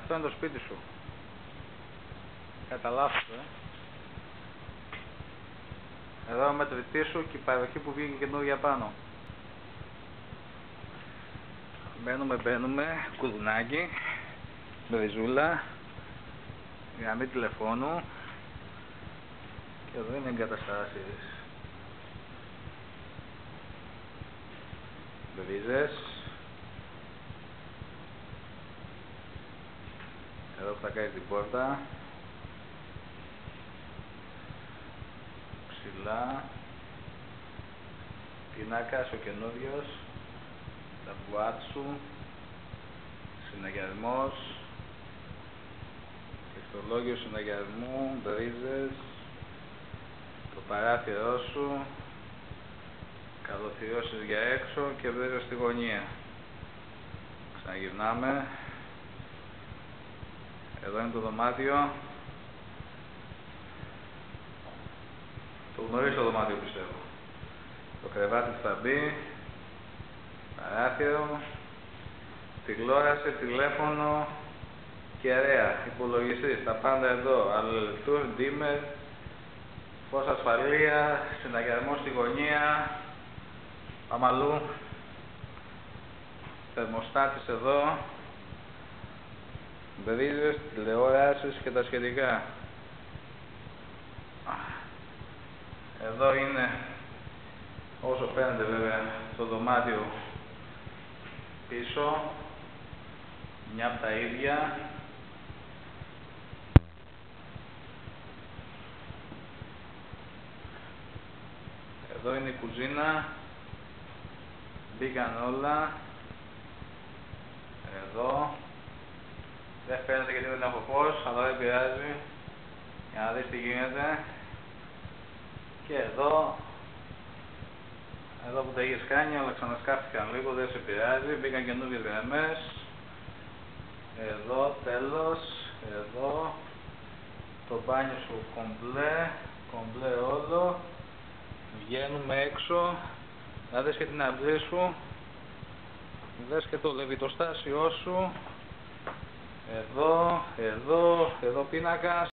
Αυτό είναι το σπίτι σου. Κατά λάθος, Εδώ με το διτή σου και η παροχή που βγήκε καινούργια πάνω. Μπαίνουμε, κουδουνάκι, μπριζούλα, γραμμή τηλεφώνου και εδώ είναι εγκαταστάσεις. Μπρίζες. Εδώ που θα κάνεις την πόρτα. Ψηλά. Πινάκας ο καινούριος. Τα μπουάτσου. Συναγερμός. Ιστολόγιο συναγερμού. Μπρίζες. Το παράθυρό σου. Καλωθυρώσεις για έξω και βρίζες στη γωνία. Ξαναγυρνάμε. Εδώ είναι το δωμάτιο. Το γνωρίζεις το δωμάτιο, πιστεύω. Το κρεβάτι που θα μπει. Παράθυρο. Τηλεόραση, τηλέφωνο. Κεραία, υπολογιστής, τα πάντα εδώ. Αλληλελεκτούς, ντίμερ. Φως ασφαλεία. Συναγερμό στη γωνία. Πάμε αλλού. Θερμοστάτης εδώ. Μπρίζες, τηλεόρασεις και τα σχετικά. Εδώ είναι, όσο φαίνεται βέβαια, το δωμάτιο πίσω. Μια από τα ίδια. Εδώ είναι η κουζίνα. Μπήκαν όλα. Εδώ. Δεν φαίνεται γιατί δεν έχω φως, αλλά δεν πειράζει. Για να δεις τι γίνεται. Και εδώ που τα είχες κάνει, αλλά ξανασκάφτηκαν λίγο, δεν σε πειράζει. Μπήκαν καινούργιες γραμμές. Εδώ, τέλος. Εδώ. Το μπάνιο σου κομπλέ όλο. Βγαίνουμε έξω. Να δεις και την αμπρί σου. Δες και το λεβιτοστάσιό σου. Εδώ πίνακας.